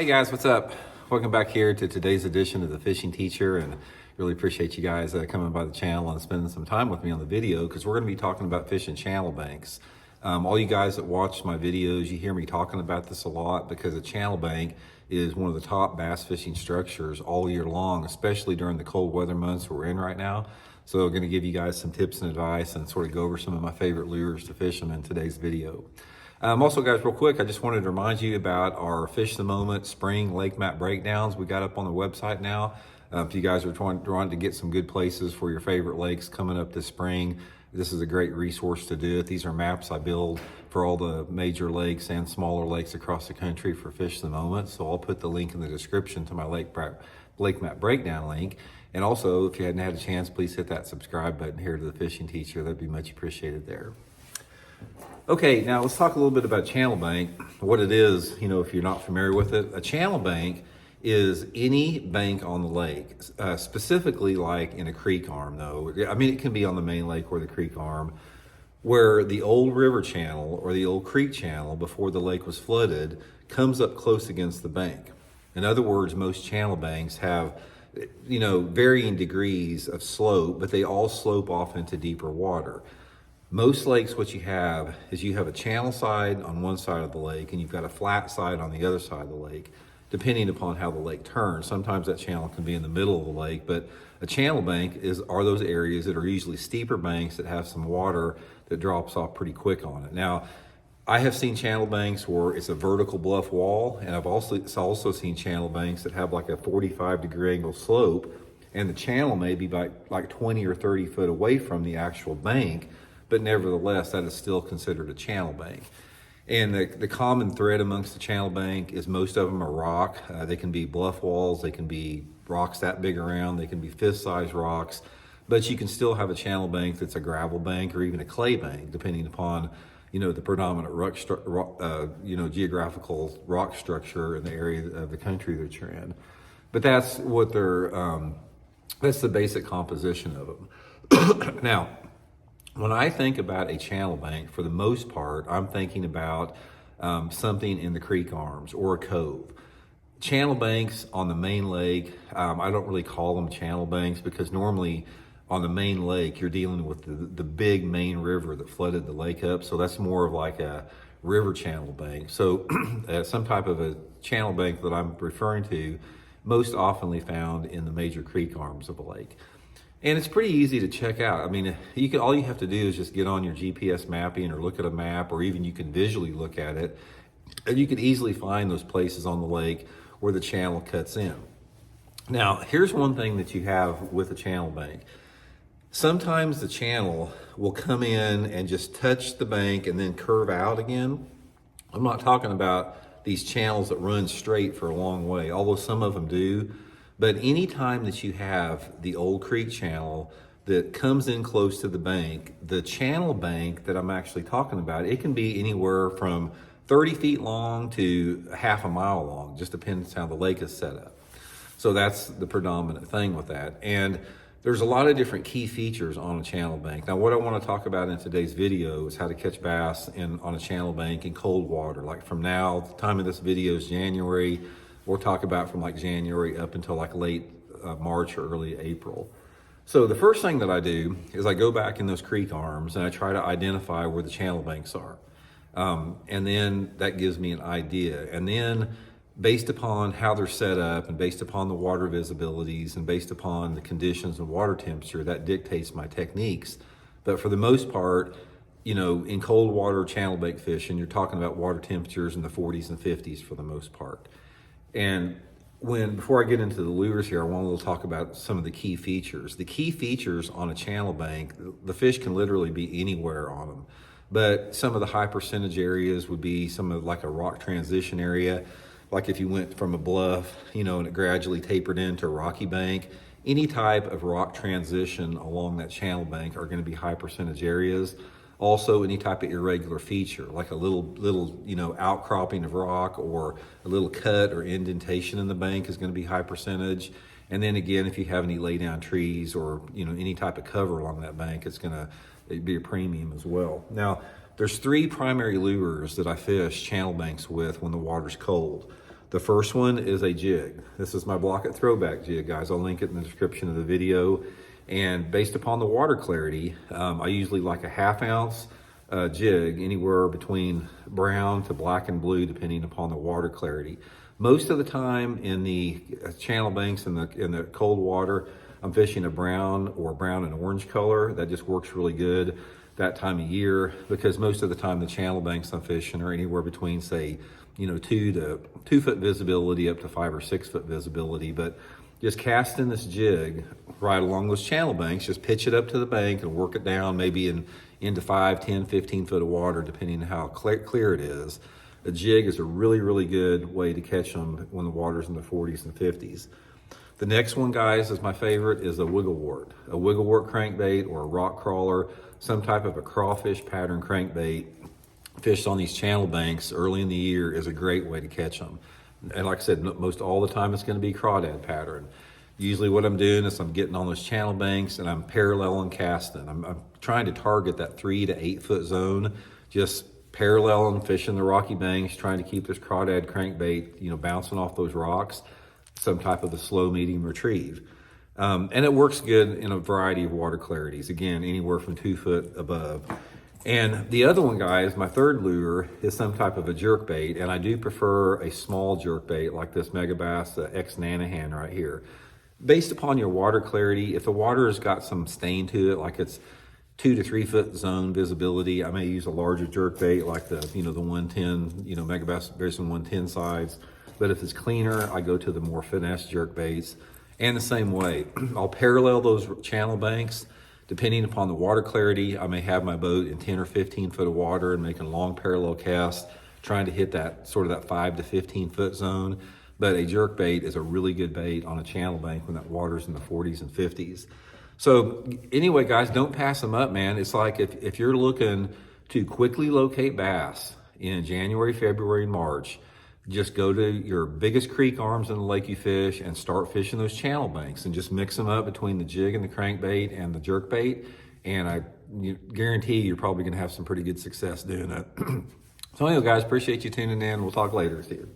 Hey guys, what's up? Welcome back here to today's edition of the Fishing Teacher, and really appreciate you guys coming by the channel and spending some time with me on the video, because we're going to be talking about fishing channel banks. All you guys that watch my videos, you hear me talking about this a lot because a channel bank is one of the top bass fishing structures all year long, especially during the cold weather months we're in right now. So I'm going to give you guys some tips and advice and sort of go over some of my favorite lures to fish them in today's video. Also, guys, real quick, I just wanted to remind you about our Fish the Moment spring lake map breakdowns we got up on the website now. If you guys are trying to get some good places for your favorite lakes coming up this spring, this is a great resource to do it. These are maps I build for all the major lakes and smaller lakes across the country for Fish the Moment. So I'll put the link in the description to my lake map breakdown link. And also, if you hadn't had a chance, please hit that subscribe button here to the Fishing Teacher. That'd be much appreciated there. Okay, now let's talk a little bit about channel bank. What it is, if you're not familiar with it, a channel bank is any bank on the lake, specifically like in a creek arm though. I mean, it can be on the main lake or the creek arm, where the old river channel or the old creek channel before the lake was flooded comes up close against the bank. In other words, most channel banks have varying degrees of slope, but they all slope off into deeper water. Most lakes, what you have is you have a channel side on one side of the lake and you've got a flat side on the other side of the lake, depending upon how the lake turns. Sometimes that channel can be in the middle of the lake, but a channel bank are those areas that are usually steeper banks that have some water that drops off pretty quick on it. Now, I have seen channel banks where it's a vertical bluff wall, and I've also seen channel banks that have like a 45-degree angle slope, and the channel may be like 20 or 30 foot away from the actual bank, but nevertheless, that is still considered a channel bank. And the common thread amongst the channel bank is most of them are rock. They can be bluff walls, they can be rocks that big around, they can be fist-sized rocks, but you can still have a channel bank that's a gravel bank or even a clay bank, depending upon the predominant geographical rock structure in the area of the country that you're in. But that's what that's the basic composition of them. Now, when I think about a channel bank, for the most part, I'm thinking about something in the creek arms or a cove. Channel banks on the main lake, I don't really call them channel banks because normally on the main lake, you're dealing with the big main river that flooded the lake up. So that's more of like a river channel bank. So some type of a channel bank that I'm referring to most oftenly found in the major creek arms of a lake. And it's pretty easy to check out. I mean, all you have to do is just get on your GPS mapping or look at a map, or even you can visually look at it, and you can easily find those places on the lake where the channel cuts in. Now, here's one thing that you have with a channel bank. Sometimes the channel will come in and just touch the bank and then curve out again. I'm not talking about these channels that run straight for a long way, although some of them do. But anytime that you have the old creek channel that comes in close to the bank, the channel bank that I'm actually talking about, it can be anywhere from 30 feet long to half a mile long, just depends how the lake is set up. So that's the predominant thing with that. And there's a lot of different key features on a channel bank. Now, what I want to talk about in today's video is how to catch bass on a channel bank in cold water. Like from now, the time of this video is January. We'll talk about from like January up until like late March or early April. So the first thing that I do is I go back in those creek arms and I try to identify where the channel banks are. And then that gives me an idea. And then based upon how they're set up and based upon the water visibilities and based upon the conditions and water temperature, that dictates my techniques. But for the most part, in cold water channel bank fishing, you're talking about water temperatures in the 40s and 50s for the most part. And before I get into the lures here, I want to talk about some of the key features. The key features on a channel bank, the fish can literally be anywhere on them. But some of the high percentage areas would be some of like a rock transition area. Like if you went from a bluff, and it gradually tapered into a rocky bank, any type of rock transition along that channel bank are going to be high percentage areas. Also, any type of irregular feature, like a little outcropping of rock or a little cut or indentation in the bank is going to be high percentage. And then again, if you have any lay down trees or, any type of cover along that bank, it's going to be a premium as well. Now, there's three primary lures that I fish channel banks with when the water's cold. The first one is a jig. This is my Blaukat throwback jig, guys. I'll link it in the description of the video. And based upon the water clarity, I usually like a 1/2 ounce jig, anywhere between brown to black and blue, depending upon the water clarity. Most of the time in the channel banks in the cold water, I'm fishing a brown or brown and orange color. That just works really good that time of year, because most of the time the channel banks I'm fishing are anywhere between, say, 2 foot visibility up to 5 or 6 foot visibility. But just casting this jig right along those channel banks, just pitch it up to the bank and work it down maybe into 5, 10, 15 foot of water, depending on how clear it is. A jig is a really, really good way to catch them when the water's in the 40s and 50s. The next one, guys, is my favorite, is a wigglewort. A wigglewort crankbait or a rock crawler, some type of a crawfish pattern crankbait fished on these channel banks early in the year is a great way to catch them. And like I said, most all the time it's going to be crawdad pattern. Usually what I'm doing is I'm getting on those channel banks and I'm paralleling casting. I'm trying to target that 3 to 8 foot zone, just paralleling, fishing the rocky banks, trying to keep this crawdad crankbait, bouncing off those rocks, some type of a slow medium retrieve. And it works good in a variety of water clarities. Again, anywhere from 2 foot above. And the other one, guys, my third lure is some type of a jerkbait, and I do prefer a small jerkbait like this Megabass X nanahan right here. Based upon your water clarity, if the water has got some stain to it, like it's 2 to 3 foot zone visibility, I may use a larger jerkbait like the 110, Megabass Basin 110 size. But if it's cleaner, I go to the more finesse jerkbaits. And the same way, I'll parallel those channel banks. Depending upon the water clarity, I may have my boat in 10 or 15 foot of water and making long parallel casts, trying to hit that 5 to 15 foot zone. But a jerkbait is a really good bait on a channel bank when that water's in the 40s and 50s. So anyway, guys, don't pass them up, man. It's like if you're looking to quickly locate bass in January, February, and March, just go to your biggest creek arms in the lake you fish and start fishing those channel banks and just mix them up between the jig and the crankbait and the jerkbait. And I guarantee you're probably going to have some pretty good success doing it. So anyway, guys, appreciate you tuning in. We'll talk later. See you.